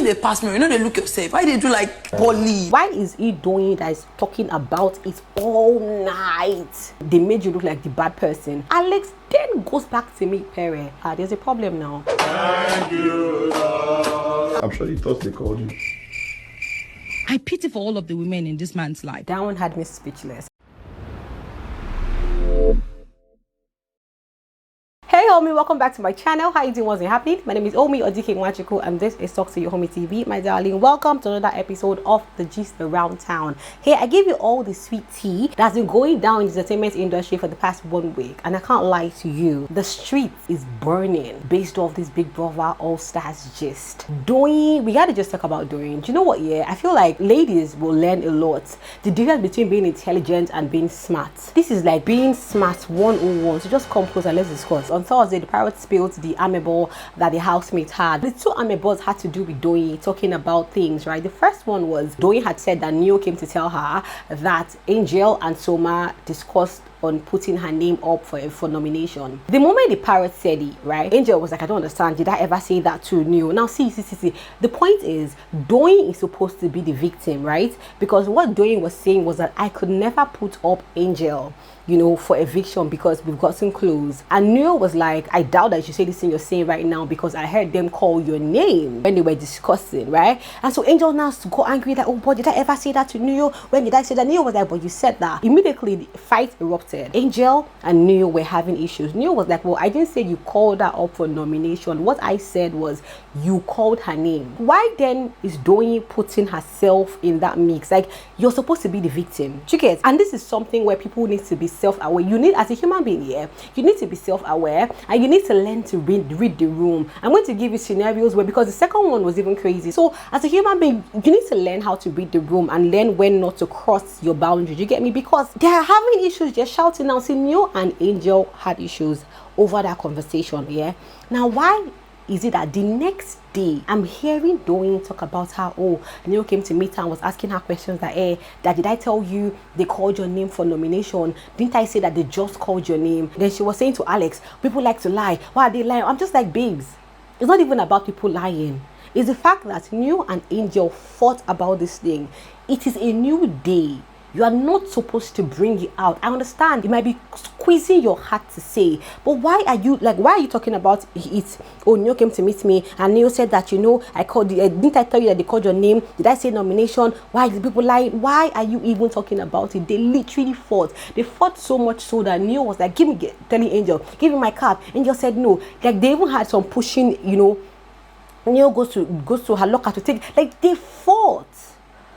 they pass me, they look yourself. Why they do like poly? Why is he doing that is talking about it all night? They made you look like the bad person. Alex then goes back to meet Perry. There's a problem now. Thank you, Lord. I'm sure he thought they called you. I pity for all of the women in this man's life. That one had me speechless. Hey homie, welcome back to my channel. How you doing? What's happening? My name is Omi Odike Nwachukwu and this is Talk to Your Homie TV. My darling, welcome to another episode of The Gist Around Town. Hey, I give you all the sweet tea that's been going down in the entertainment industry for the past 1 week, and I can't lie to you, the street is burning based off this Big Brother All Stars gist. Doyin, we gotta just talk about Doyin. Do you know what? Yeah, I feel like ladies will learn a lot. The difference between being intelligent and being smart. This is like being smart 101. So just come close and let's discuss. On Thursday, the pirates spilled the amebo that the housemates had. The two amebos had to do with Doyin talking about things, right? The first one was Doyin had said that Neo came to tell her that Angel and Soma discussed on putting her name up for nomination. The moment the pirate said it, right, Angel was like, I don't understand, did I ever say that to Neo? Now see, the point is Doyin is supposed to be the victim, right? Because what Doyin was saying was that I could never put up Angel, you know, for eviction because we've gotten close. And Neo was like, I doubt that you say this thing you're saying right now because I heard them call your name when they were discussing, right? And so Angel now got angry that, oh boy, did I ever say that to Neo? When did I say that? Neo was like, but you said that. Immediately the fight erupted. Angel and Neo were having issues. Neo was like, well, I didn't say you called her up for nomination. What I said was you called her name. Why then is Doyin putting herself in that mix? Like, you're supposed to be the victim. You get? And this is something where people need to be self-aware. You need, as a human being here, you need to be self-aware and you need to learn to read the room. I'm going to give you scenarios where, because the second one was even crazy. So as a human being, you need to learn how to read the room and learn when not to cross your boundaries. You get me? Because they're having issues, they're shouting now. See, Neo and Angel had issues over that conversation. Yeah. Now, why is it that the next day I'm hearing Doyin talk about how, oh, Neo came to meet her and was asking her questions that, that did I tell you they called your name for nomination? Didn't I say that they just called your name? Then she was saying to Alex, people like to lie. Why are they lying? I'm just like, babes, it's not even about people lying. It's the fact that Neo and Angel fought about this thing. It is a new day. You are not supposed to bring it out. I understand it might be squeezing your heart to say, but why are you talking about it? Oh, Neo came to meet me and Neo said that, you know, I called you. Didn't I tell you that they called your name? Did I say nomination? Why did people lie? Why are you even talking about it? They literally fought. They fought so much so that Neo was like, telling Angel, give me my card. Angel said no. Like, they even had some pushing, you know. Neo goes to her locker to take, like, they fought.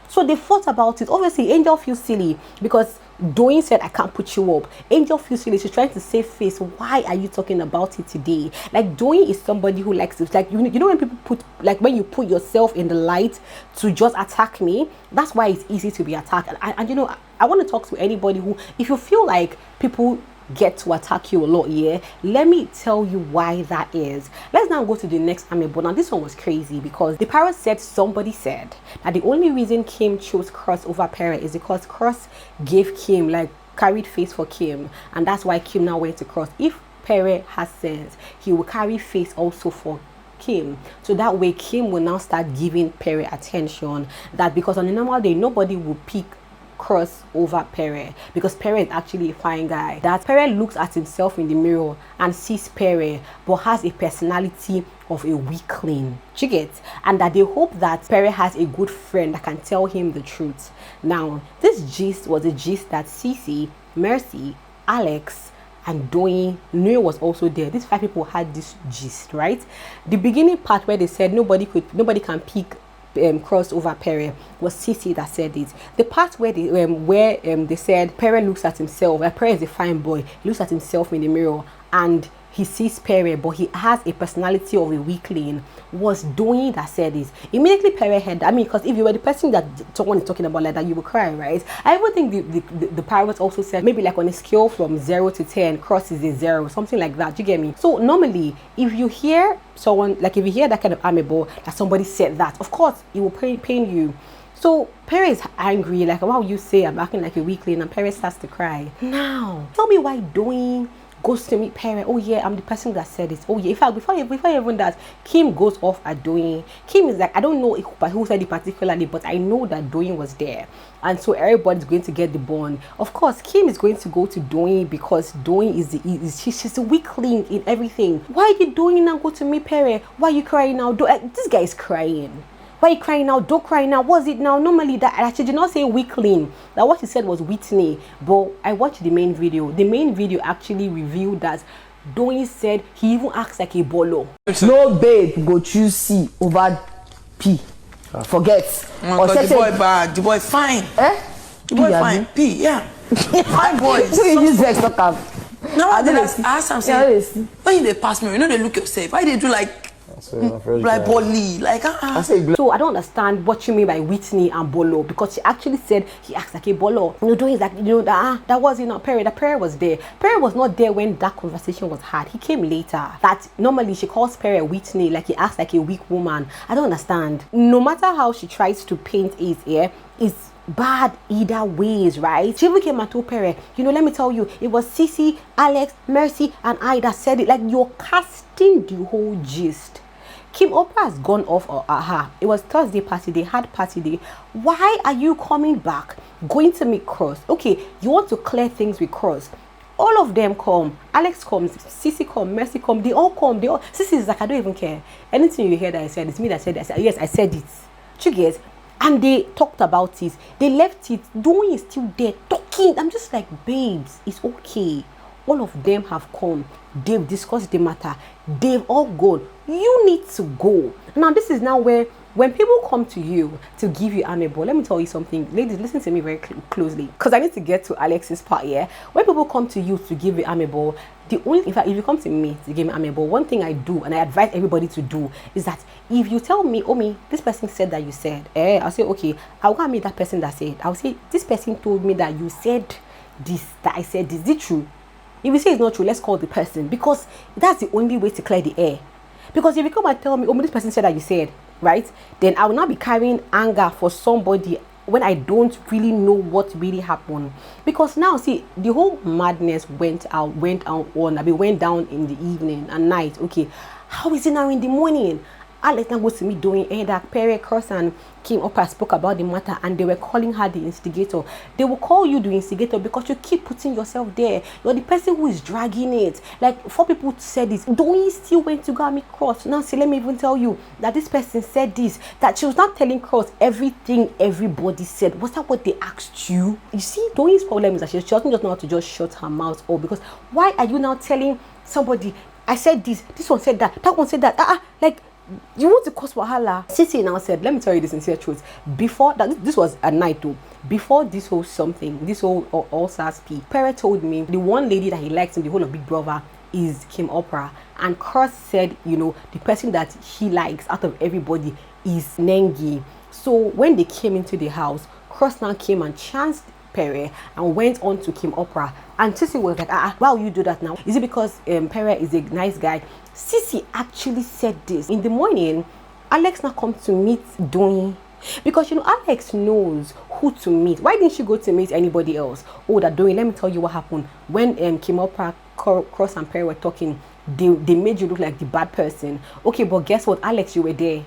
So they fought about it. Obviously, Angel feels silly because Doyin said, I can't put you up. Angel feels silly. She's trying to save face. Why are you talking about it today? Like, Doyin is somebody who likes it. Like, you know when people put, like, when you put yourself in the light to just attack me, that's why it's easy to be attacked. And you know, I want to talk to anybody who, if you feel like people get to attack you a lot, yeah, let me tell you why that is. Let's now go to the next amebo. Now this one was crazy because the parrot said somebody said that the only reason Kim chose Cross over Perry is because Cross gave Kim, like, carried face for Kim, and that's why Kim now went to Cross. If Perry has sense, he will carry face also for Kim, so that way Kim will now start giving Perry attention. That because on a normal day nobody will pick Cross over Perry because Perry is actually a fine guy. That Perry looks at himself in the mirror and sees Perry but has a personality of a weakling. You get? And that they hope that Perry has a good friend that can tell him the truth. Now, this gist was a gist that Cece, Mercy, Alex, and Doyin, Neo was also there. These 5 people had this gist, right? The beginning part where they said nobody can pick Cross over Perry was Cece that said it. The part where they said Perry looks at himself, Perry is a fine boy, he looks at himself in the mirror and he sees Perry but he has a personality of a weakling, was Doyin that said this. Immediately Perry heard, I mean, because if you were the person that someone is talking about like that, you would cry, right? I even think the pirates also said maybe like on a scale from 0 to 10, Cross is a 0, something like that. You get me? So normally if you hear someone, like if you hear that kind of amebo that somebody said that, of course it will pain you. So Perry is angry, like, wow, you say I'm acting like a weakling, and Perry starts to cry. Now tell me why Doyin goes to meet Perry. Oh yeah, I'm the person that said it. Oh yeah, in fact, before even that, Kim goes off at Doyin. Kim is like, I don't know who said it particularly, but I know that Doyin was there, and so everybody's going to get the bond. Of course, Kim is going to go to Doyin because Doyin she's a weak link in everything. Why are you Doyin now go to meet Perry? Why are you crying now? This guy is crying. Why are you crying now? Don't cry now. What's it now? Normally that she did not say weakling. That what she said was Whitney. But I watched the main video. The main video actually revealed that Doyin said he even acts like a bolo. No babe go choose C over P. Forget. Oh, the boy bad. The boy fine. The boy fine. P, yeah. Fine boys. So you use vex talk am. No, I ask am say, when they pass me, you know they look yourself. Why they do like Bolly, like So I don't understand what you mean by Whitney and Bolo, because she actually said he acts like a Bolo. Doing like that was not Perry. The Perry was there. Perry was not there when that conversation was had. He came later. That normally she calls Perry a Whitney, like he acts like a weak woman. I don't understand. No matter how she tries to paint it here, it's bad either ways, right? She even came and told Perry, let me tell you, it was Sissy, Alex, Mercy, and I that said it. Like, you're casting the whole gist. Kim Oprah has gone off her. It was Thursday party. They had party day. Why are you coming back? Going to meet Cross. Okay, you want to clear things with Cross. All of them come. Alex comes. Sissy come. Mercy come. They all come. Sissy is like, I don't even care. Anything you hear that I said, it's me that said it. Yes, I said it. You guys. And they talked about it. They left it. Doyin is still there talking. I'm just like, babes, it's okay. All of them have come. They've discussed the matter. They've all gone. You need to go. Now, this is now where, when people come to you to give you amebo, let me tell you something. Ladies, listen to me very closely, because I need to get to Alex's part here. When people come to you to give you amebo, in fact, if you come to me to give me amebo, one thing I do, and I advise everybody to do, is that if you tell me, Omi, this person said that you said, I'll say, okay, I'll go and meet that person that said. I'll say, this person told me that you said this, that I said this. Is it true? If you say it's not true, let's call the person, because that's the only way to clear the air. Because if you come and tell me, oh, this person said that you said, right, then I will not be carrying anger for somebody when I don't really know what really happened. Because now, see, the whole madness went down in the evening and night. Okay, how is it now in the morning? Alex now goes to me doing that Perry, Cross, and Kim Oprah spoke about the matter, and they were calling her the instigator. They will call you the instigator because you keep putting yourself there. You're the person who is dragging it. Like, 4 people said this. Doyin still went to go and meet Cross. Now, see, let me even tell you that this person said this, that she was not telling Cross everything everybody said. Was that what they asked you? You see, Doyin's problem is that she doesn't just know how to just shut her mouth up. Because why are you now telling somebody, I said this one said that one said that? Like, you want to cause wahala. Sissy now said, let me tell you the sincere truth. Before that, this was at night too. Before this whole all SARS P, Perry told me the one lady that he likes in the whole of Big Brother is Kim Oprah. And Cross said, the person that he likes out of everybody is Nengi. So when they came into the house, Cross now came and chanced Perry and went on to Kim Oprah. And Sissy was like, why will you do that now? Is it because Perry is a nice guy? Sissy actually said this. In the morning, Alex now comes to meet Doyin. Because, Alex knows who to meet. Why didn't she go to meet anybody else? Oh, that Doyin, let me tell you what happened. When Kim Oprah, Cross, and Perry were talking, they made you look like the bad person. Okay, but guess what? Alex, you were there.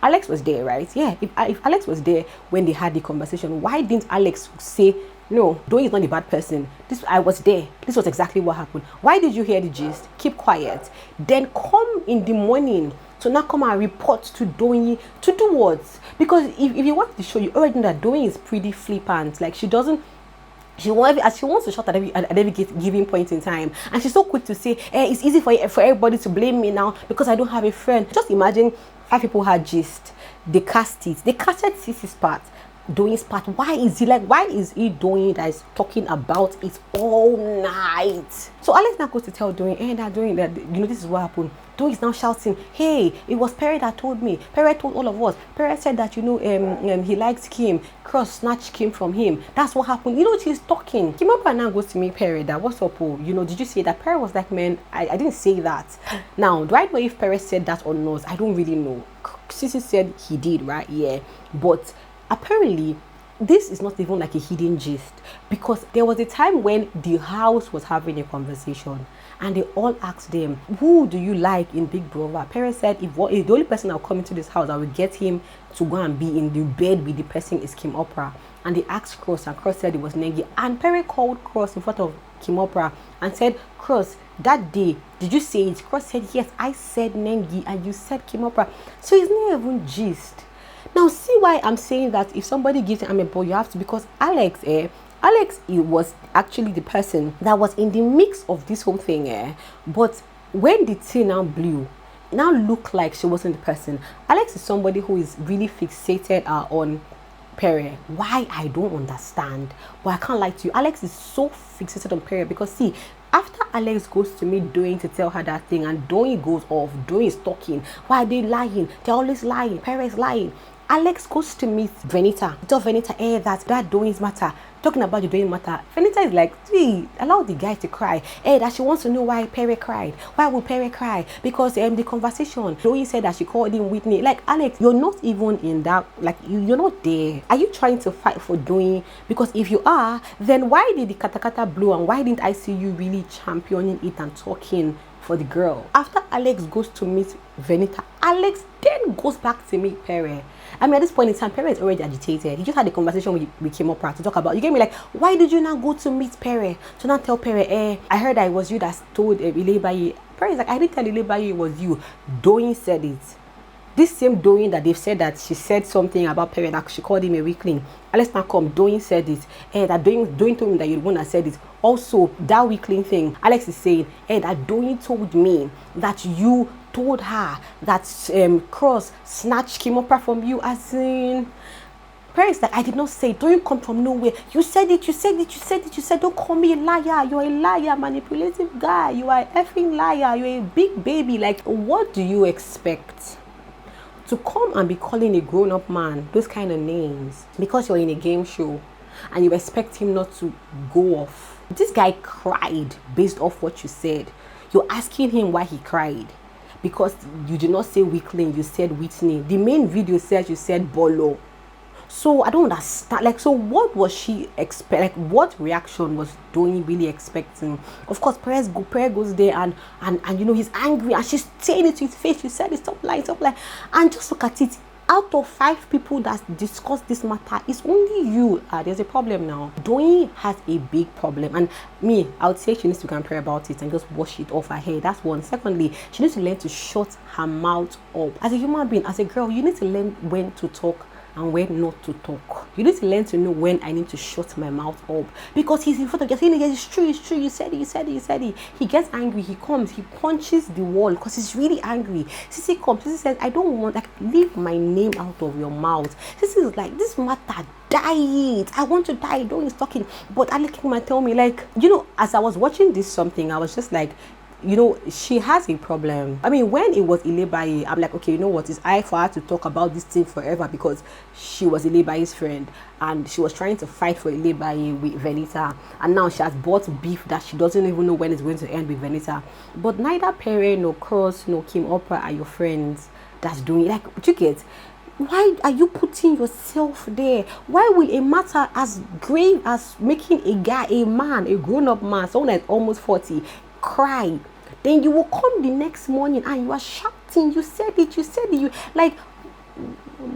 Alex was there, right? Yeah, if Alex was there when they had the conversation, why didn't Alex say, no, Doyin is not the bad person. I was there. This was exactly what happened. Why did you hear the gist? Keep quiet. Then come in the morning to now come and report to Doyin to do what? Because if you watch the show, you already know that Doyin is pretty flippant. Like, she wants to shut at every given point in time, and she's so quick to say, it's easy for everybody to blame me now because I don't have a friend. Just imagine 5 people had gist. They casted Sissy's part, Doyin's part. Why is he Doyin that is talking about it all night? So Alex now goes to tell Doyin, that this is what happened. Doyin is now shouting, hey, it was Perry that told me. Perry told all of us. Perry said that he likes Kim. Cross snatched Kim from him. That's what happened. She's talking. Kim Oprah now goes to me, Perry, that what's up? Oh, did you say that? Perry was like, man, I didn't say that. Now, do I know if Perry said that or not? I don't really know. Sissy said he did, right? Yeah, but apparently this is not even like a hidden gist, because there was a time when the house was having a conversation and they all asked them, who do you like in Big Brother? Perry said, if the only person that will come into this house, I will get him to go and be in the bed with the person is Kim Oprah. And they asked Cross, and Cross said it was Nengi. And Perry called Cross in front of Kim Oprah and said, Cross, that day, did you say it? Cross said, yes, I said Nengi and you said Kim Oprah. So it's not even gist. Now, see why I'm saying that if somebody gives it, I'm a boy, you have to, because Alex, it was actually the person that was in the mix of this whole thing, but when the tea now blew, now looked like she wasn't the person. Alex is somebody who is really fixated on Perry. Why? I don't understand. But I can't lie to you. Alex is so fixated on Perry because, see, after Alex goes to meet Doyin to tell her that thing and Doyin goes off, Doyin is talking. Why are they lying? They're always lying. Perry is lying. Alex goes to meet Venita. Tell Venita, that Doyin's matter. Talking about the Doyin matter. Venita is like, gee, allow the guy to cry. That she wants to know why Perry cried. Why would Perry cry? Because the conversation, Doyin said that she called him Whitney. Like, Alex, you're not even in that, like, you're not there. Are you trying to fight for Doyin? Because if you are, then why did the katakata blow and why didn't I see you really championing it and talking for the girl? After Alex goes to meet Venita, Alex then goes back to meet Perry. I mean, at this point in time, Perry is already agitated. He just had a conversation with Kim Oprah to talk about. You get me? Like, why did you not go to meet Perry? To not tell Perry, I heard that it was you that told Ilebayi. Perry is like, I didn't tell Ilebayi it was you. Doyin said it. This same Doyin that they've said that she said something about Perry, that she called him a weakling. Let's not come. Doyin said it. That Doyin told me that you're the one that said it. Also, that weakling thing, Alex is saying, that Doyin told me that you told her that Cross snatched Kim Oprah from you, as in Perry is like, I did not say it. Don't come from nowhere. You said it, you said it, you said it, you said, don't call me a liar. You're a liar, manipulative guy. You are an effing liar. You're a big baby. Like, what do you expect? To come and be calling a grown-up man those kind of names because you're in a game show and you expect him not to go off. This guy cried based off what you said. You're asking him why he cried. Because you did not say weakling, you said Whitney. The main video says you said Bolo. So I don't understand. Like, so what was she like, what reaction was Doyin really expecting? Of course, Perry goes there and you know, he's angry and she's saying it to his face. You said it, stop lying, stop lying. And just look at it. Out of 5 people that discuss this matter, it's only you. There's a problem now. Doyin has a big problem, and I would say she needs to go and pray about it and just wash it off her head. That's one. Secondly, she needs to learn to shut her mouth up. As a human being, as a girl, you need to learn when to talk and when not to talk. You need to learn to know when I need to shut my mouth up, because he's in front of you saying, it's true, you said it. He gets angry, he comes, he punches the wall because he's really angry. Sissy comes, Sissy says, I don't want, like, leave my name out of your mouth. Sissy is like, this matter, die it. I want to die. Doyin is talking. But Alec might tell me, like, you know, as I was watching this something, I was just like, you know, she has a problem. I mean, when it was Ilebayi, I'm like, okay, you know what, it's I for her to talk about this thing forever, because she was Ilebayi's friend and she was trying to fight for Ilebayi with Venita, and now she has bought beef that she doesn't even know when it's going to end with Venita. But neither Perry, nor Cross, nor Kim Oprah are your friends. That's doing, like, what you get? Why are you putting yourself there? Why will a matter as grave as making a guy, a man, a grown-up man, someone that's almost 40, cry? Then you will come the next morning and you are shouting, you said it, you like,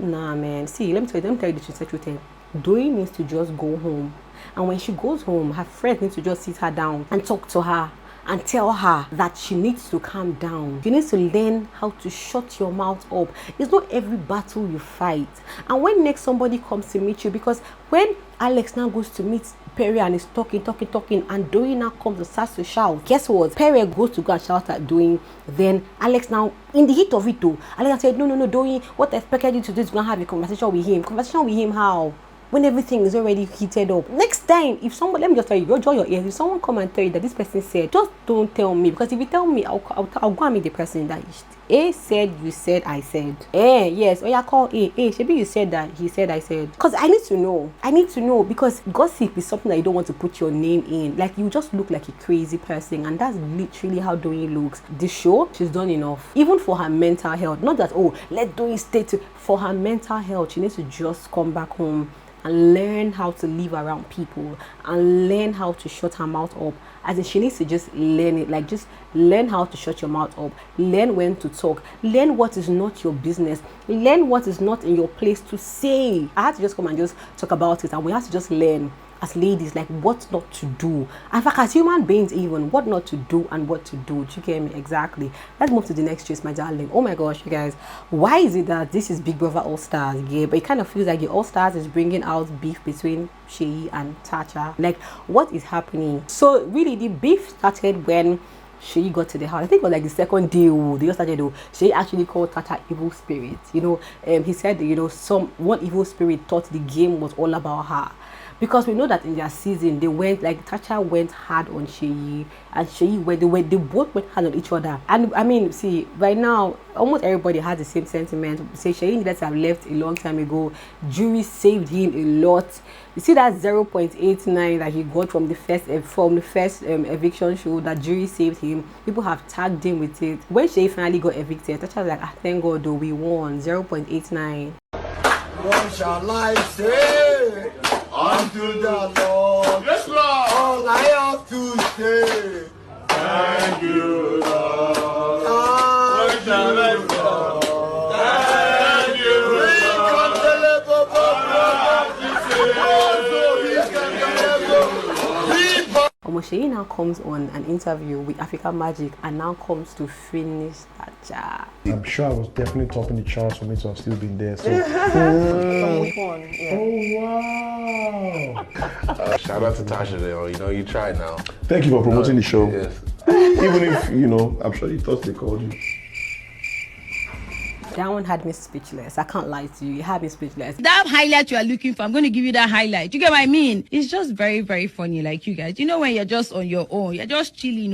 nah, man. See, let me tell you the truth. Doyin needs to just go home, and when she goes home, her friends need to just sit her down and talk to her and tell her that she needs to calm down. You need to learn how to shut your mouth up. It's not every battle you fight. And when next somebody comes to meet you, because when Alex now goes to meet Perry and is talking, and Doyin now comes and starts to shout, guess what? Perry goes to go and shout at Doyin. Then Alex now, in the heat of it though, Alex said, no, Doyin, what I expected you to do is go and have a conversation with him. Conversation with him how? When everything is already heated up. Next time, if someone, let me just tell you, draw your ears. If someone come and tell you that this person said, just don't tell me, because if you tell me, I'll go and meet the person that A said, you said, I said. Yes. Oh yeah, call A. Maybe you said that, he said, I said. Because I need to know. Because gossip is something that you don't want to put your name in. Like, you just look like a crazy person, and that's literally how Doyin looks. This show, she's done enough. Even for her mental health. Not that, let Doyin stay for her mental health. She needs to just come back home and learn how to live around people and learn how to shut her mouth up. As in, she needs to just learn it. Like, just learn how to shut your mouth up. Learn when to talk. Learn what is not your business. Learn what is not in your place to say. I had to just come and just talk about it, and we have to just learn as ladies, like, what not to do. In fact, as human beings, even what not to do and what to do. Do you get me? Exactly. Let's move to the next choice, my darling. Oh my gosh, you guys, why is it that this is Big Brother All Stars? Yeah, but it kind of feels like the All Stars is bringing out beef between Seyi and Tacha. Like, what is happening? So really, the beef started when Seyi got to the house. I think it was like the second day. They just started. Seyi actually called Tacha evil spirit. You know, he said, you know, one evil spirit thought the game was all about her. Because we know that in their season, they went, like, Tacha went hard on Seyi, and Seyi, they both went hard on each other. And I mean, see, right now, almost everybody has the same sentiment. Say Seyi needed to have left a long time ago. Jury saved him a lot. You see that 0.89 that he got from the first eviction show, that jury saved him. People have tagged him with it. When Seyi finally got evicted, Tacha was like, thank God, though, we won. 0.89. What shall I say unto the Lord? Yes, Lord. All I have to say, Thank you, Lord. thank shall I you, say? Lord. Thank you, He can deliver, Seyi now comes on an interview with African Magic and now comes to finish Tacha. I'm sure I was definitely topping the charts for me to have still been there. So. From which one? Yeah. Oh wow! Shout out to Tasha there. You know, you tried now. Thank you for promoting the show. Yes. Even if, you know, I'm sure you thought they called you. That one had me speechless. I can't lie to you. It had me speechless. That highlight you are looking for, I'm going to give you that highlight. You get what I mean? It's just very, very funny. Like, you guys, you know, when you're just on your own, you're just chilling,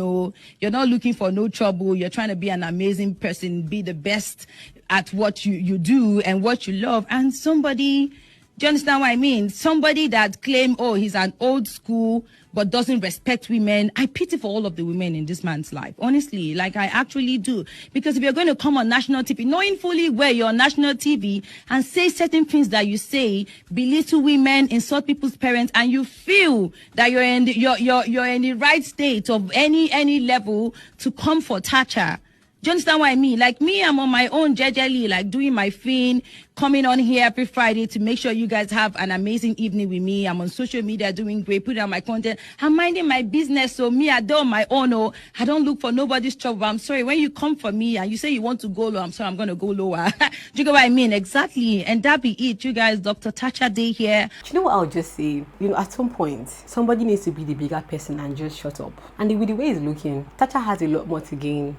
you're not looking for no trouble. You're trying to be an amazing person, be the best at what you do and what you love. And somebody, do you understand what I mean? Somebody that claim, oh, he's an old school, but doesn't respect women. I pity for all of the women in this man's life. Honestly, like, I actually do. Because if you're going to come on national TV, knowing fully where you're on national TV and say certain things that you say, belittle women, insult people's parents, and you feel that you're in the right state of any level to come for Tacha. Do you understand what I mean? Like me, I'm on my own jejely, like doing my thing, coming on here every Friday to make sure you guys have an amazing evening with me. I'm on social media doing great, putting out my content. I'm minding my business. So me, I do on my own. Oh, I don't look for nobody's trouble. I'm sorry. When you come for me and you say you want to go low, I'm sorry, I'm going to go lower. Do you get what I mean? Exactly. And that be it. You guys, Dr. Tacha Day here. Do you know what I'll just say? You know, at some point, somebody needs to be the bigger person and just shut up. And with the way it's looking, Tacha has a lot more to gain.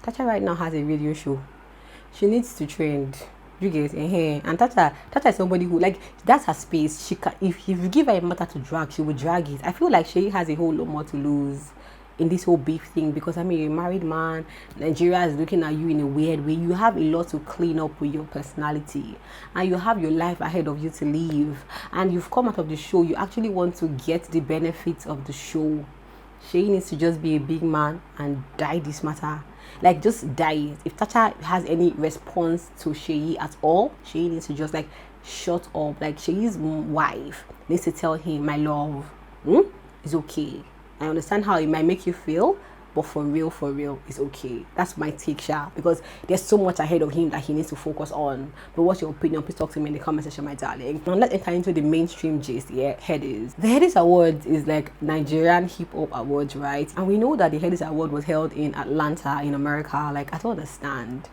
Tacha right now has a radio show. She needs to trend. You get it? And Tacha is somebody who, like, that's her space. She can, if you give her a matter to drag, she will drag it. I feel like she has a whole lot more to lose in this whole beef thing, because I mean, you're a married man. Nigeria is looking at you in a weird way. You have a lot to clean up with your personality, and you have your life ahead of you to live. And you've come out of the show. You actually want to get the benefits of the show. Seyi needs to just be a big man and die this matter. Like, just die it. If Tacha has any response to Seyi at all, Seyi needs to just, like, shut up. Like, Seyi's wife needs to tell him, my love, it's okay. I understand how it might make you feel, but for real, it's okay. That's my take, Sha, because there's so much ahead of him that he needs to focus on. But what's your opinion? Please talk to me in the comment section, my darling. Now let's enter into the mainstream gist. Yeah, Headies. The Headies Award is like Nigerian hip hop awards, right? And we know that the Headies Award was held in Atlanta, in America. Like, I don't understand.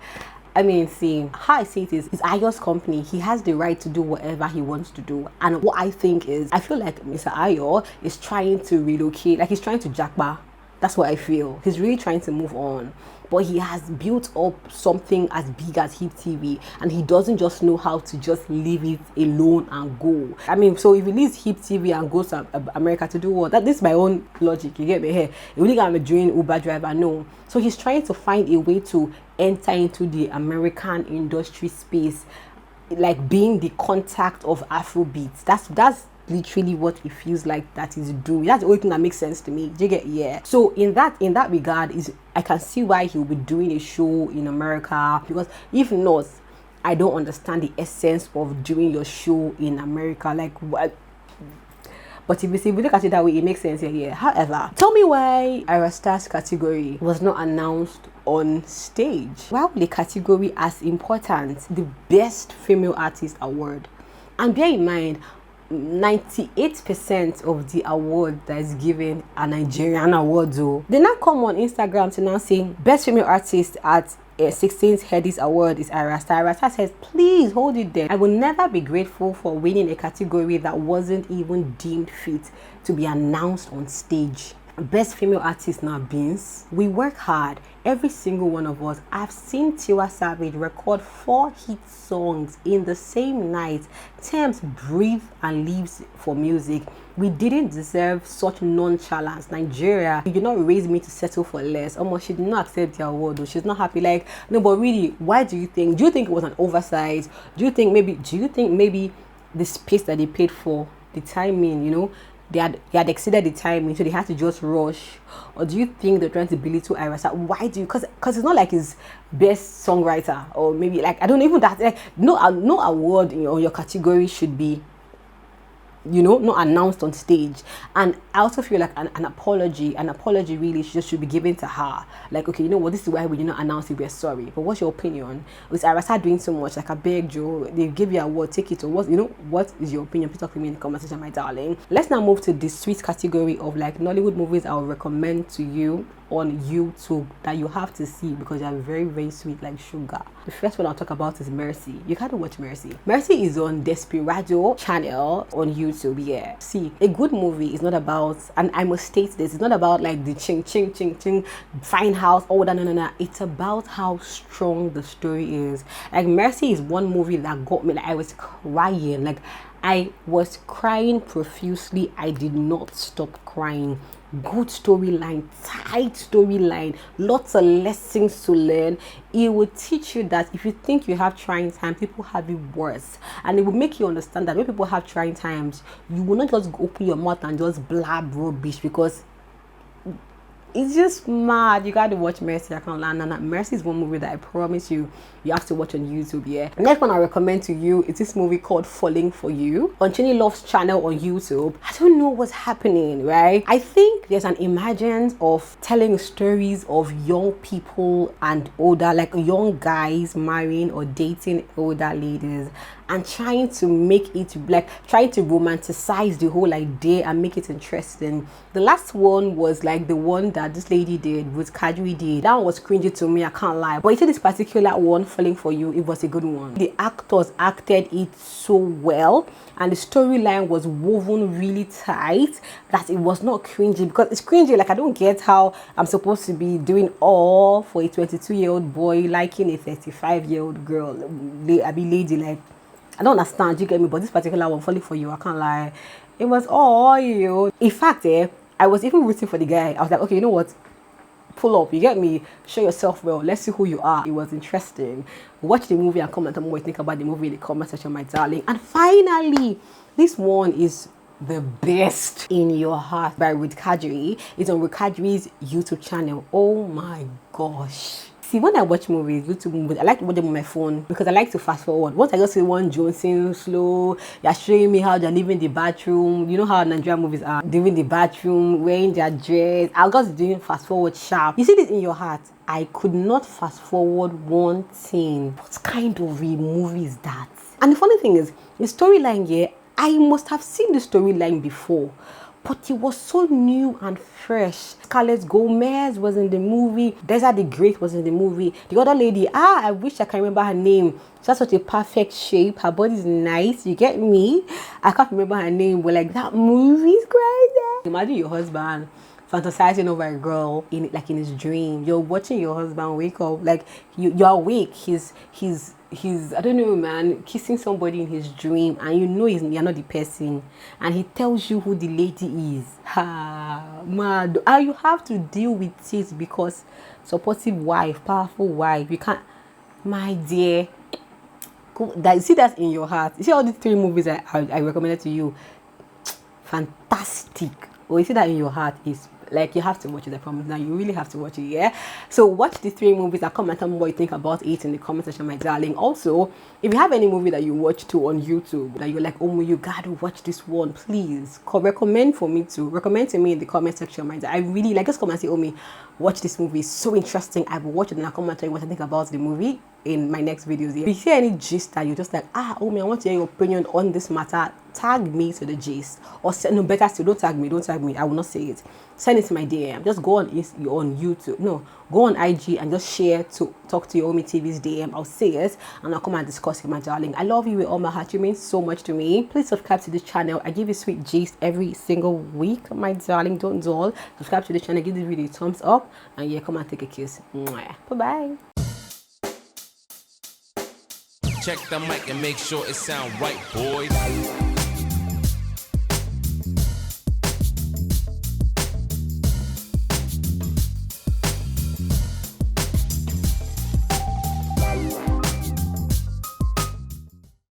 I mean, see, how I see it is, it's Ayo's company. He has the right to do whatever he wants to do. And what I think is, I feel like Mr. Ayo is trying to relocate, like he's trying to jackpot. That's what I feel. He's really trying to move on. But he has built up something as big as Hip TV, and he doesn't just know how to just leave it alone and go. I mean, so if he leaves Hip TV and goes to America to do what? This is my own logic, you get me here. You really got me doing Uber driver, no. So he's trying to find a way to enter into the American industry space, like being the contact of Afrobeats. That's literally what it feels like that he's doing. That's the only thing that makes sense to me. Do you get? Yeah. So in that regard, I can see why he'll be doing a show in America, because if not, I don't understand the essence of doing your show in America. Like, what? But if you look at it that way, it makes sense. Yeah. However, tell me why Ayrastarr's category was not announced on stage. Why would the category as important, the Best Female Artist Award? And bear in mind, 98% of the award that is given are Nigerian awards. They now come on Instagram to now say Best Female Artist at 16th Headies Award is Ayrastarr. Ayrastarr says, please hold it there. I will never be grateful for winning a category that wasn't even deemed fit to be announced on stage. Best Female Artist now, Beans. We work hard, every single one of us. I've seen Tiwa Savage record 4 hit songs in the same night. Thames breathe and lives for music. We didn't deserve such nonchalance. Nigeria, you did not raise me to settle for less. Almost, she did not accept the award, though. She's not happy. Like, no, but really, why do you think it was an oversight? Do you think maybe the space that they paid for, the timing, you know, they had exceeded the timing, so they had to just rush? Or do you think they're trying to belittle Ayrastarr? Why do you? Because it's not like his best songwriter, or maybe like, I don't know, even that, like, no award in your category should be, you know, not announced on stage. And I also feel like an apology really should be given to her. Like, okay, you know what, this is why we did not announce it, we're sorry. But what's your opinion? With Ayrastarr doing so much, like, I beg Joe, they give you a award, take it, or what, you know, what is your opinion? Please talk to me in the comment section, my darling. Let's now move to the sweet category of like Nollywood movies I'll recommend to you on YouTube that you have to see because they are very, very sweet, like sugar. The first one I'll talk about is Mercy. You gotta watch Mercy. Mercy is on Desperado channel on YouTube. Yeah, see, a good movie is not about, and I must state this, it's not about like the ching ching ching ching fine house, all that. No. It's about how strong the story is. Like, Mercy is one movie that got me, like, I was crying. Like, I was crying profusely. I did not stop crying. Good storyline, tight storyline, lots of lessons to learn. It will teach you that if you think you have trying time, people have it worse. And it will make you understand that when people have trying times, you will not just open your mouth and just blab rubbish, because it's just mad. You gotta watch Mercy. I can't lie. Mercy is one movie that I promise you have to watch on YouTube. Yeah. The next one I recommend to you is this movie called Falling for You on Chinny Love's channel on YouTube. I don't know what's happening, right? I think there's an emergence of telling stories of young people and older, like young guys marrying or dating older ladies, and trying to make it, like, trying to romanticize the whole idea and make it interesting. The last one was like the one that this lady did, with Kadri did. That one was cringy to me, I can't lie. But you see, this particular one, Falling for You, it was a good one. The actors acted it so well, and the storyline was woven really tight that it was not cringy. Because it's cringy, like, I don't get how I'm supposed to be doing all for a 22-year-old boy liking a 35-year-old girl, lady, like, I don't understand, you get me? But this particular one, Falling for You, I can't lie, it was all you. In fact, I was even rooting for the guy. I was like, okay, you know what? Pull up, you get me? Show yourself well. Let's see who you are. It was interesting. Watch the movie and comment on what you think about the movie in the comment section, my darling. And finally, this one is the best, In Your Heart by Ruth Kadri. It's on Ruth Kadri's YouTube channel. Oh my gosh. See, when I watch movies, YouTube movies, I like to watch them on my phone because I like to fast forward. Once I just see one Johnson slow, you're showing me how they're leaving the bathroom. You know how Nigerian movies are, leaving the bathroom, wearing their dress. I'll just doing fast forward sharp. You see this In Your Heart? I could not fast forward one thing. What kind of a movie is that? And the funny thing is, the storyline here, I must have seen the storyline before, but it was so new and fresh. Scarlett Gomez was in the movie. Desert the Great was in the movie. The other lady, I wish I can remember her name. She has such a perfect shape. Her body's nice. You get me? I can't remember her name, but like, that movie's crazy. Imagine your husband fantasizing over a girl in his dream. You're watching your husband wake up, like you're awake. He's I don't know, man, kissing somebody in his dream, and you know you're not the person, and he tells you who the lady is. Mad. And you have to deal with it because supportive wife, powerful wife, you can't, my dear. See, that's In Your Heart. You see all these 3 movies I recommended to you, fantastic. Or you see that In Your Heart is Like, you have to watch it, I promise. Now, you really have to watch it, yeah? So, watch the 3 movies and come and tell me what you think about it in the comment section, my darling. Also, if you have any movie that you watch too on YouTube that you're like, oh, you gotta watch this one, please recommend for me too. Recommend to me in the comment section, my darling. I really like, just come and say, oh, watch this movie. It's so interesting. I will watch it and I'll come and tell you what I think about the movie in my next videos. If you hear any gist that you're just like, I want to hear your opinion on this matter, tag me to the gist. Or no, better still, don't tag me, I will not say it. Send it to my DM. Just go on YouTube. No, go on IG and just share to talk to your Omi TV's DM. I'll say it and I'll come and discuss it, my darling. I love you with all my heart. You mean so much to me. Please subscribe to this channel. I give you sweet gist every single week, my darling. Don't dull. Subscribe to the channel, give this video a thumbs up, and yeah, come and take a kiss. Bye bye. Check the mic and make sure it sound right, boys.